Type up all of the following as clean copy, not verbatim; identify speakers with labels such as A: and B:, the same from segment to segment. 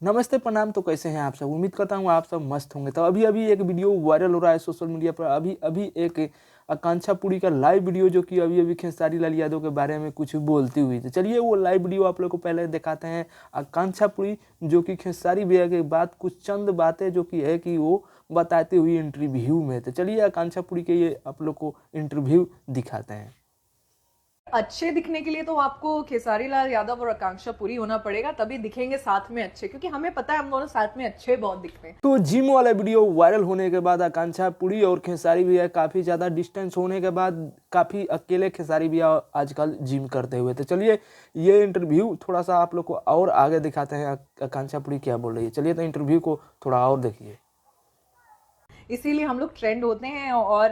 A: नमस्ते प्रणाम। तो कैसे हैं आप सब? उम्मीद करता हूँ आप सब मस्त होंगे। तो अभी अभी एक वीडियो वायरल हो रहा है सोशल मीडिया पर। अभी अभी एक आकांक्षा पुरी का लाइव वीडियो जो कि अभी अभी खेसारी लाल यादव के बारे में कुछ बोलती हुई। तो चलिए वो लाइव वीडियो आप लोग को पहले दिखाते हैं। आकांक्षा पुरी जो कि खेसारी भैया के बाद कुछ चंद बातें जो कि है कि वो बताती हुई इंटरव्यू में। तो चलिए आकांक्षा पुरी के ये आप लोग को इंटरव्यू दिखाते हैं।
B: अच्छे दिखने के लिए तो आपको खेसारी लाल यादव और आकांक्षा पुरी होना पड़ेगा, तभी दिखेंगे साथ में अच्छे, क्योंकि हमें पता है हम दोनों साथ में अच्छे बहुत दिखते हैं।
A: तो जिम वाला वीडियो वायरल होने के बाद आकांक्षा पुरी और खेसारी भैया काफ़ी ज़्यादा डिस्टेंस होने के बाद काफ़ी अकेले खेसारी भैया आजकल जिम करते हुए। तो चलिए ये इंटरव्यू थोड़ा सा आप लोग को और आगे दिखाते हैं आकांक्षा पुरी क्या बोल रही है। चलिए तो इंटरव्यू को थोड़ा और देखिए।
B: इसीलिए हम लोग ट्रेंड होते हैं। और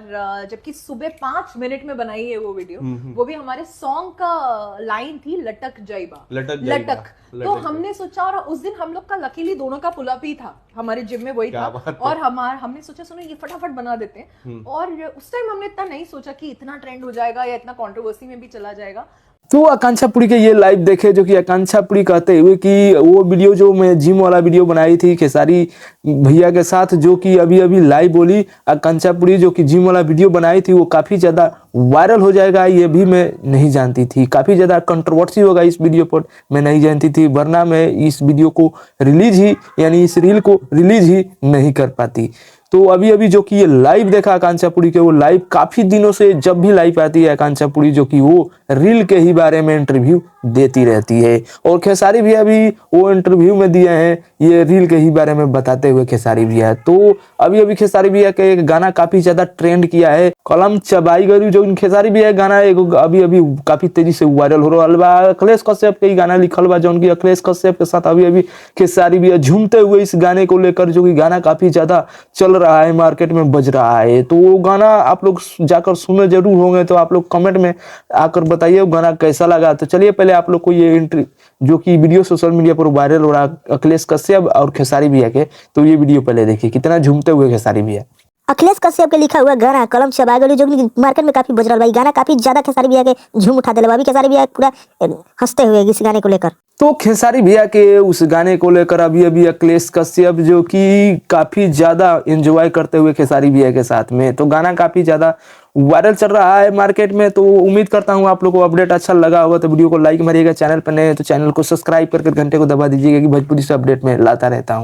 B: जबकि सुबह 5 मिनट में बनाई है वो वीडियो, वो भी हमारे सॉन्ग का लाइन थी, लटक जाइबा लटक। तो हमने सोचा, और उस दिन हम लोग का लकीली दोनों का पुलअप ही था, हमारे जिम में वही था। और हमने सोचा सुनो ये फटाफट बना देते हैं। और उस टाइम हमने इतना नहीं सोचा कि इतना ट्रेंड हो जाएगा या इतना कंट्रोवर्सी में भी चला जाएगा।
A: तो आकांक्षा पुरी के ये लाइव देखे जो कि आकांक्षा पुरी कहते हुए कि वो वीडियो जो मैं जिम वाला वीडियो बनाई थी खेसारी भैया के साथ, जो कि अभी अभी लाइव बोली आकांक्षा पुरी जो कि जिम वाला वीडियो बनाई थी वो काफ़ी ज़्यादा वायरल हो जाएगा ये भी मैं नहीं जानती थी। काफ़ी ज़्यादा कंट्रोवर्सी होगा इस वीडियो पर, मैं नहीं जानती थी, वरना मैं इस वीडियो को रिलीज ही यानी इस रील को रिलीज ही नहीं कर पाती। तो अभी अभी जो कि ये लाइव देखा आकांक्षा पुरी के, वो लाइव काफ़ी दिनों से जब भी लाइव आती है आकांक्षा पुरी जो कि वो रील के ही बारे में इंटरव्यू देती रहती है। और खेसारी भैया भी वो इंटरव्यू में दिए हैं ये रील के ही बारे में बताते हुए खेसारी भैया। तो अभी अभी खेसारी भैया का एक गाना काफ़ी ज़्यादा ट्रेंड किया है, कलम चबाई गरी, जो खेसारी भैया गाना एक अभी अभी काफ़ी तेजी से वायरल हो रहा है। अखिलेश कश्यप के ही गाना लिखल बा, जो उनकी अखिलेश कश्यप के साथ अभी अभी खेसारी भैया झूमते हुए इस गाने को लेकर, जो कि गाना काफ़ी ज़्यादा चल रहा है, मार्केट में बज रहा है। तो वो गाना आप लोग जाकर सुने जरूर होंगे। तो आप लोग कमेंट में आकर बताइए वो गाना कैसा लगा। तो चलिए पहले आप लोग को ये एंट्री जो कि वीडियो सोशल मीडिया पर वायरल हो रहा है अखिलेश कश्यप और खेसारी भैया के, तो ये वीडियो पहले देखिए कितना झूमते हुए खेसारी भैया।
C: अखिलेश कश्यप के लिखा हुआ गाना कलम चबाई गली, जो कि मार्केट में काफी बज रहा है। गाना काफी ज्यादा खेसारी भैया के झूम उठा दिला। अभी खेसारी भैया पूरा हंसते हुए इस गाने को लेकर।
A: तो खेसारी भैया के उस गाने को लेकर अभी अभी अखिलेश कश्यप जो कि काफ़ी ज़्यादा एंजॉय करते हुए खेसारी भैया के साथ में, तो गाना काफ़ी ज़्यादा वायरल चल रहा है मार्केट में। तो उम्मीद करता हूँ आप लोगों को अपडेट अच्छा लगा होगा। तो वीडियो को लाइक मारिएगा, चैनल पर नए हैं तो चैनल को सब्सक्राइब करके घंटे को दबा दीजिएगा कि भोजपुरी से अपडेट में लाता रहता हूँ।